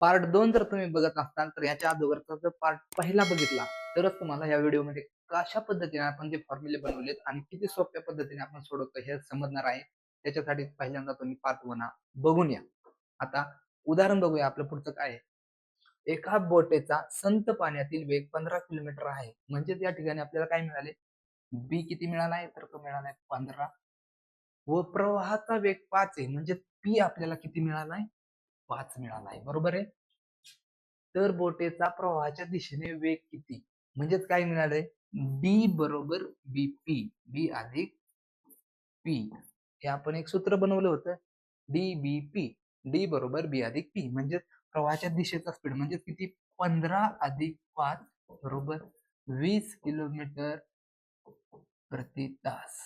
Part 2 जर तुम्ही बघत असाल तर याच्या अगोदरचा जर पार्ट पहिला बघितला तरच तुम्हाला या व्हिडिओमध्ये कशा पद्धतीने आपण जे फॉर्म्युले बनवलेत आणि किती सोप्या पद्धतीने आपण सोडवतो हे समजणार आहे. त्याच्यासाठी पहिल्यांदा तुम्ही पार्ट 1 बघून या. आता उदाहरण बघूया आपलं पुढचं काय आहे. एका बोटीचा संत पाण्यातील वेग 15 किलोमीटर आहे. म्हणजे या ठिकाणी आपल्याला काय मिळाले? बी किती मिळाला आहे? तर तो मिळाला आहे 15 व प्रवाहाचा वेग 5 आहे. म्हणजे पी आपल्याला किती मिळाला आहे? 5 मिळाला आहे. बरोबर आहे? तर बोटीचा प्रवाहाच्या दिशेने वेग किती? म्हणजेच काय मिळालंय? डी बरोबर बीपी, बी अधिक पी. हे आपण एक सूत्र बनवलं होतं. डीबीपी, डी बरोबर बी अधिक पी. म्हणजे प्रवाहाच्या दिशेचा स्पीड म्हणजे किती? 15 अधिक 5 बरोबर 20 किलोमीटर प्रति तास.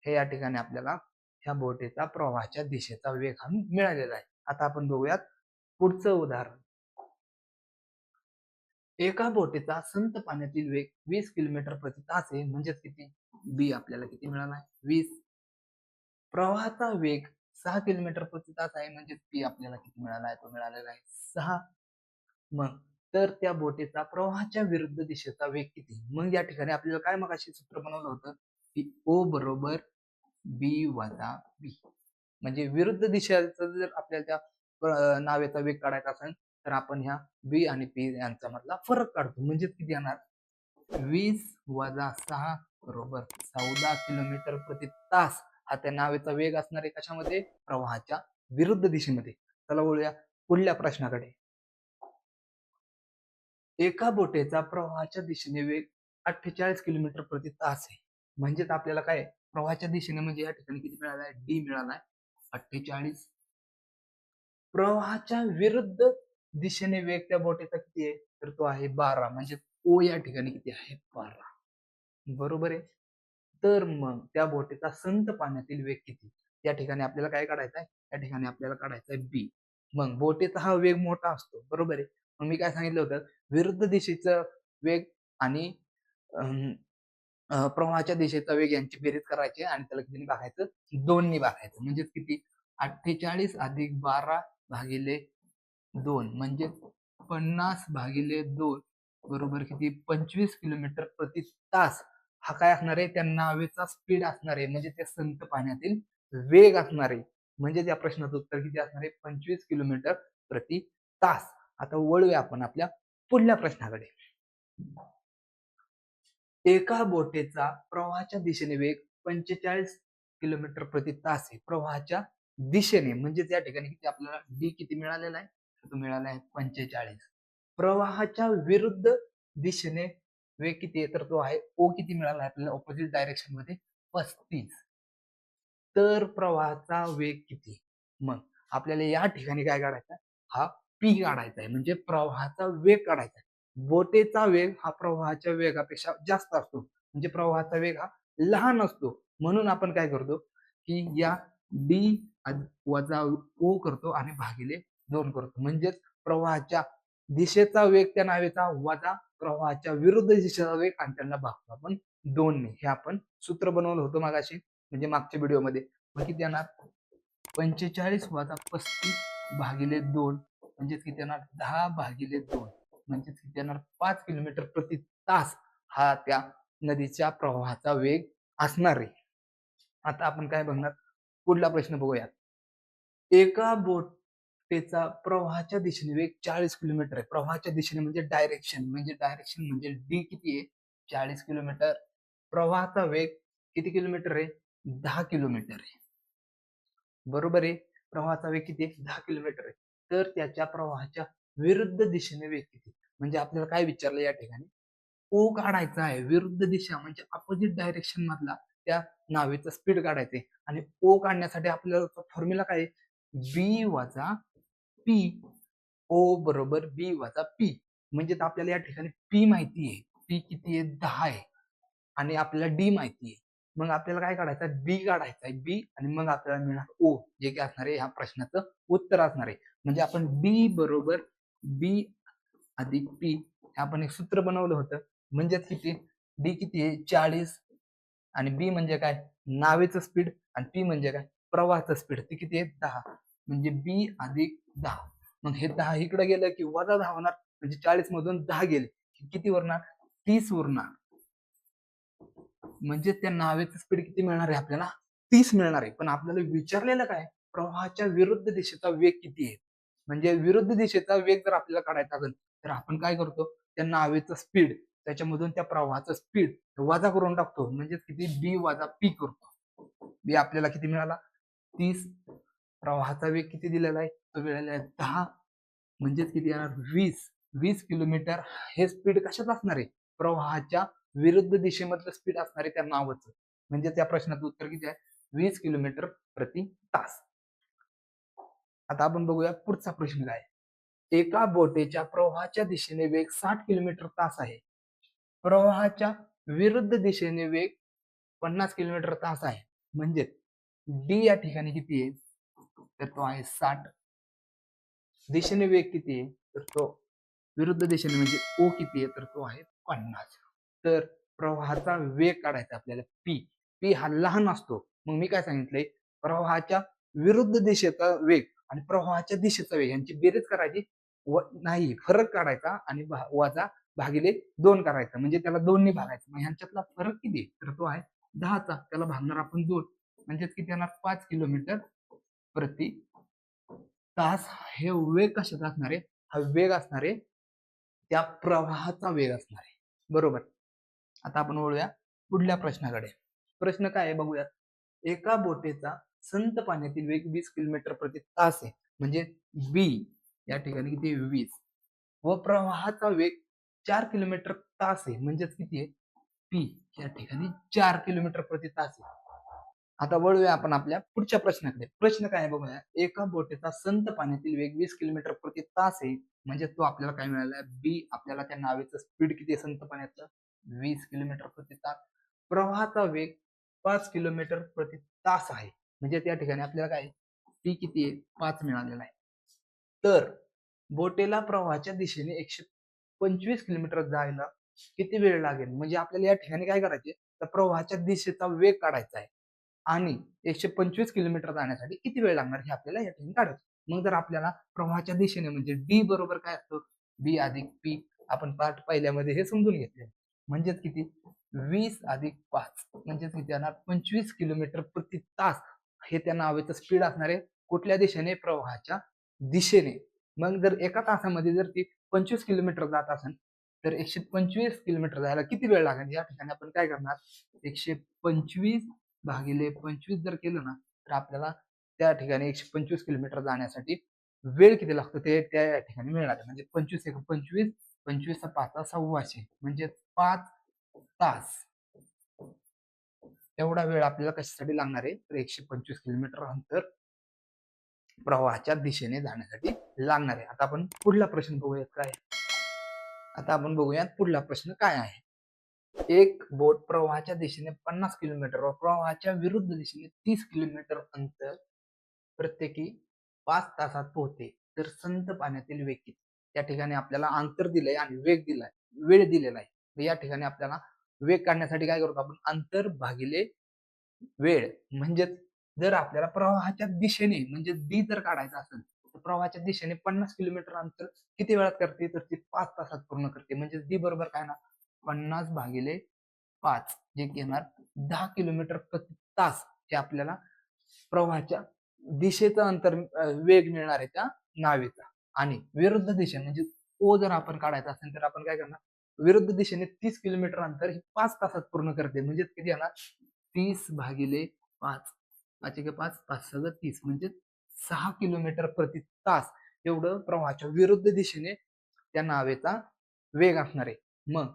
हे या ठिकाणी आपल्याला ह्या बोटीचा प्रवाहाच्या दिशेचा वेग हा मिळालेला आहे. आता आपण बघूयात पुढचं उदाहरण. एका बोटीचा संत पाण्यातील वेग 20 किलोमीटर प्रति तास आहे. म्हणजेच किती? बी आपल्याला किती मिळाला आहे? 20. प्रवाहाचा वेग 6 किलोमीटर प्रति तास आहे. म्हणजे पी आपल्याला किती मिळाला आहे? तो मिळालेला आहे 6. मग तर त्या बोटीचा प्रवाहाच्या विरुद्ध दिशेचा वेग किती? मग या ठिकाणी आपल्याला काय मगाशी सूत्र बनवलं होतं की ओ बरोबर बी वजा बी. म्हणजे विरुद्ध दिशेचा जर आपल्याला त्या नावेचा वेग काढायचा असेल तर आपण ह्या बी आणि पी यांचा मधला फरक काढतो. म्हणजे किती येणार? 20 वजा 6 बरोबर 14 किलोमीटर प्रति तास. हा त्या नावेचा वेग असणार आहे कशामध्ये? प्रवाहाच्या विरुद्ध दिशेमध्ये. चला वळूया पुढल्या प्रश्नाकडे. एका बोटीचा प्रवाहाच्या दिशेने वेग 48 किलोमीटर प्रति तास आहे. म्हणजेच आपल्याला काय प्रवाहाच्या दिशेने म्हणजे या ठिकाणी किती मिळालाय? डी मिळालाय 48. प्रवाहाच्या विरुद्ध दिशेने वेग त्या बोटीचा किती आहे? तर तो आहे 12. म्हणजे ओ या ठिकाणी किती आहे? 12. बरोबर आहे. तर मग त्या बोटीचा संत पाण्यातील वेग किती? या ठिकाणी आपल्याला काय काढायचं आहे? या ठिकाणी आपल्याला काढायचं आहे बी. मग बोटीचा हा वेग मोठा असतो. बरोबर आहे. मग मी काय सांगितलं होतं? विरुद्ध दिशेचा वेग आणि प्रवाहाच्या दिशेचा वेग यांची बेरीज करायची आणि त्याला किती भागायचं? 2 ने भागायचं. म्हणजे किती? 48 अधिक 12 भागिले 2 म्हणजे 50 भागिले 2 बरोबर किती? 25 किलोमीटर प्रति तास. हा काय असणार आहे? त्या नावेचा स्पीड असणार आहे. म्हणजे त्या संत पाण्यातील वेग असणार आहे. म्हणजे त्या प्रश्नाचं उत्तर किती असणार आहे? 25 किलोमीटर प्रति तास. आता वळूया आपण आपल्या पुढल्या प्रश्नाकडे. एका बोटीचा प्रवाहाच्या दिशेने वेग 45 किलोमीटर प्रति तास आहे. प्रवाहाच्या दिशेने म्हणजे त्या ठिकाणी किती आपल्याला डी किती मिळालेला आहे? तो मिळाला आहे 45. प्रवाहाच्या विरुद्ध दिशेने वेग किती आहे? तर तो आहे ओ किती मिळाला आहे आपल्याला ऑपोजिट डायरेक्शन मध्ये 35. तर प्रवाहाचा वेग किती? मग आपल्याला या ठिकाणी काय काढायचं? हा पी काढायचा आहे. म्हणजे प्रवाहाचा वेग काढायचा आहे. बोटीचा वेग हा प्रवाहाच्या वेगापेक्षा जास्त असतो. म्हणजे प्रवाहाचा वेग हा लहान असतो. म्हणून आपण काय करतो की या डी वजा ओ करतो आणि भागिले 2 करतो. म्हणजेच प्रवाहाच्या दिशेचा वेग त्या नावेचा वजा प्रवाहाच्या विरुद्ध दिशेचा वेग आणि त्यांना भागतो आपण 2 ने. हे आपण सूत्र बनवलं होतं मगाशी म्हणजे मागच्या व्हिडिओमध्ये. मग किती येणार? 45 वजा 35 भागिले 2 म्हणजेच किती येणार? 10 भागिले 2 म्हणजेच किती येणार? 5 किलोमीटर प्रति तास हा त्या नदीच्या प्रवाहाचा वेग असणार आहे. आता आपण काय बघणार? पुढला प्रश्न बघूयात. एका बोटीचा प्रवाहाच्या दिशेने वेग 40 किलोमीटर आहे. प्रवाहाच्या दिशेने म्हणजे डायरेक्शन म्हणजे डी किती आहे? 40 किलोमीटर. प्रवाहाचा वेग किती किलोमीटर आहे? 10 किलोमीटर आहे. बरोबर आहे. प्रवाहाचा वेग किती आहे? 10 किलोमीटर आहे. तर त्याच्या प्रवाहाच्या विरुद्ध दिशेने वेग किती? म्हणजे आपल्याला काय विचारलं या ठिकाणी? ओ काढायचा आहे. विरुद्ध दिशा म्हणजे अपोजिट डायरेक्शन मधला त्या नावेचा स्पीड काढायचे आणि ओ काढण्यासाठी आपल्याला फॉर्म्युला काय आहे? बी वजा पी. ओ बरोबर बी वजा पी. म्हणजे आपल्याला या ठिकाणी पी माहिती आहे. पी किती आहे? 10 आहे. आणि आपल्याला डी माहिती आहे. मग आपल्याला काय काढायचं आहे? बी काढायचा आहे. बी आणि मग आपल्याला मिळणार ओ जे की असणार आहे ह्या प्रश्नाचं उत्तर असणार आहे. म्हणजे आपण बी बरोबर बी अधिक पी हे आपण एक सूत्र बनवलं होतं. म्हणजेच किती? डी किती आहे? 40 आणि बी म्हणजे काय? नावेचं स्पीड आणि पी म्हणजे काय? प्रवाहाचं स्पीड. ते किती आहे? 10. म्हणजे बी अधिक 10. मग हे 10 इकडे गेलं की वजा 10 होणार, म्हणजे 40 मधून 10 गेले किती उरणार, 30 उरणार. म्हणजे त्या नावेचं स्पीड किती मिळणार आहे आपल्याला, 30 मिळणार आहे. पण आपल्याला विचारलेलं काय, प्रवाहाच्या विरुद्ध दिशेचा वेग किती आहे. म्हणजे विरुद्ध दिशेचा वेग जर आपल्याला काढायचा असेल तर आपण काय करतो, त्या नावेचं स्पीड त्याच्यामधून त्या प्रवाहाचं स्पीड वजा करून टाकतो, म्हणजे किती बी वजा पी करतो. बी आपल्याला किती मिळाला, 30. प्रवाहाचा वेग किती दिलेला आहे, तो दिलेला आहे 10, म्हणजेच किती येणार 20 किलोमीटर. हे स्पीड कशात असणार आहे, प्रवाहाच्या विरुद्ध दिशेमधलं स्पीड असणार आहे त्या नावाचं. म्हणजे त्या प्रश्नाचं उत्तर किती आहे, 20 किलोमीटर प्रति तास. आता आपण बघूया पुढचा प्रश्न काय. एका बोटीच्या प्रवाहाच्या दिशेने वेग 60 किलोमीटर तास आहे, प्रवाहाच्या विरुद्ध दिशेने वेग 50 किलोमीटर तास आहे. म्हणजे डी या ठिकाणी किती आहे, तर तो आहे 60. दिशेने वेग किती आहे, तर तो विरुद्ध दिशेने म्हणजे ओ किती आहे, तर तो आहे 50. तर प्रवाहाचा वेग काढायचा आपल्याला पी. पी हा लहान असतो. मग मी काय सांगितलंय, प्रवाहाच्या विरुद्ध दिशेचा वेग आणि प्रवाहाच्या दिशेचा वेग यांची बेरीज करायची नाही, फरक काढायचा आणि वजा भागिले 2 करायचा, म्हणजे त्याला 2 ने भागायचं. मग ह्यांच्यातला फरक किती आहे, तर तो आहे 10चा. त्याला भागणार आपण 2, म्हणजेच किती येणार 5 किलोमीटर प्रति तास. हे वेग कशाचा असणार आहे, हा वेग असणार आहे त्या प्रवाहाचा वेग असणार आहे, बरोबर. आता आपण वळूया पुढल्या प्रश्नाकडे. प्रश्न काय आहे बघूया. एका बोटीचा संत पाण्यातील वेग 20 किलोमीटर प्रति तास आहे, म्हणजे बी या ठिकाणी किती 20, व प्रवाहाचा वेग 4 किलोमीटर तास आहे, म्हणजेच किती आहे पी या ठिकाणी 4 किलोमीटर प्रति तास आहे. आता वळूया आपण आपल्या पुढच्या प्रश्नाकडे. प्रश्न काय आहे बघूया. एका बोटीचा संत पाण्यातील वेग 20 किलोमीटर प्रति तास आहे, म्हणजे तो आपल्याला काय मिळाला, बी आपल्याला त्या नावेचं स्पीड किती आहे संत पाण्याचं, 20 किलोमीटर प्रति तास. प्रवाहाचा वेग 5 किलोमीटर प्रति तास आहे, म्हणजे त्या ठिकाणी आपल्याला काय पी किती आहे 5 मिळालेला आहे. तर बोटीला प्रवाहाच्या दिशेने 125 किलोमीटर जायला किती वेळ लागेल, म्हणजे आपल्याला या ठिकाणी काय करायचे, तर प्रवाहाच्या दिशेचा वेग काढायचा आहे आणि 125 किलोमीटर जाण्यासाठी किती वेळ लागणार हे आपल्याला या ठिकाणी काढायचं. मग जर आपल्याला प्रवाहाच्या दिशेने म्हणजे डी बरोबर काय असतं, बी अधिक पी, आपण पाठ पहिल्यामध्ये हे समजून घेतले, म्हणजेच किती 20 अधिक 5 म्हणजेच किती येणार 25 किलोमीटर प्रति तास. हे त्या नावेचं स्पीड असणार आहे कुठल्या दिशेने, प्रवाहाच्या दिशेने. मग जर एका तासामध्ये जर ती 25 किलोमीटर जात असेल तर 125 किलोमीटर जायला किती वेळ लागेल, या ठिकाणी आपण काय करणार, 125 भागिले 25 जर केलं ना, तर आपल्याला त्या ठिकाणी 125 किलोमीटर जाण्यासाठी वेळ किती लागतो ते त्या ठिकाणी मिळणार आहे. म्हणजे 25 एक 25, 25 5 1,600, म्हणजे 5 तास एवढा वेळ आपल्याला कशासाठी लागणार आहे, तर 125 किलोमीटर अंतर प्रवाहाच्या दिशेने जाण्यासाठी लागणार आहे. आता आपण पुढला प्रश्न बघूयात काय. आता आपण बघूयात पुढला प्रश्न काय आहे. एक बोट प्रवाहाच्या दिशेने 50 किलोमीटर व प्रवाहाच्या विरुद्ध दिशेने 30 किलोमीटर अंतर प्रत्येकी 5 तासात पोहोचते, तर संत पाण्यातील वेग किती. या ठिकाणी आपल्याला अंतर दिलंय आणि वेग दिलाय, वेळ दिलेला आहे. या ठिकाणी आपल्याला वेग काढण्यासाठी काय करतो आपण, अंतर भागिले वेळ. म्हणजेच जर आपल्याला प्रवाहाच्या दिशेने म्हणजे डी जर काढायचा असेल तर प्रवाहाच्या दिशेने 50 किलोमीटर अंतर किती वेळात करते, तर ती 5 तासात पूर्ण करते. म्हणजे डी बरोबर काय ना 50 भागिले 5, जे घेणार 10 किलोमीटर प्रति तास. हे आपल्याला प्रवाहाच्या दिशेचं अंतर वेग मिळणार आहे त्या नावेचा. आणि विरुद्ध दिशेने म्हणजे ओ जर आपण काढायचा असेल तर आपण काय करणार, विरुद्ध दिशेने 30 किलोमीटर अंतर हे 5 तासात पूर्ण करते. म्हणजे किती येणार 30 भागिले 5, 5 एक 5, 5 6 30, म्हणजे 6 किलोमीटर प्रति तास एवढं प्रवाहाच्या विरुद्ध दिशेने त्या नावेचा वेग असणार आहे. मग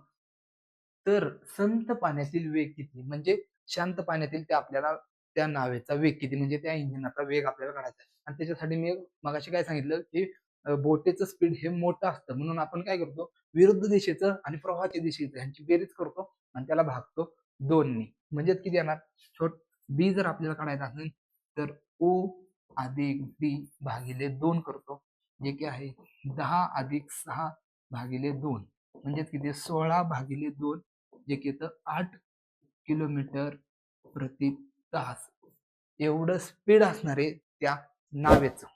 तर संत पाण्यातील वेग किती, म्हणजे शांत पाण्यातील त्या आपल्याला त्या नावेचा वेग किती, म्हणजे त्या इंजिनाचा वेग आपल्याला काढायचा आहे. आणि त्याच्यासाठी मी मगाशी काय सांगितलं की बोटीचं स्पीड हे मोठं असतं, म्हणून आपण काय करतो, विरुद्ध दिशेचं आणि प्रवाहाच्या दिशेचं यांची बेरीज करतो आणि त्याला भागतो 2 ने. म्हणजे किती येणार, बी जर आपल्याला काढायचा असेल तर ओ अधिक डी भागिले 2 करतो, जे की आहे 10 अधिक 6 भागिले 2, म्हणजे किती 16 भागिले 2, जे की येतं 8 किलोमीटर प्रति तास. एवढं स्पीड असणार आहे त्या नावेचं.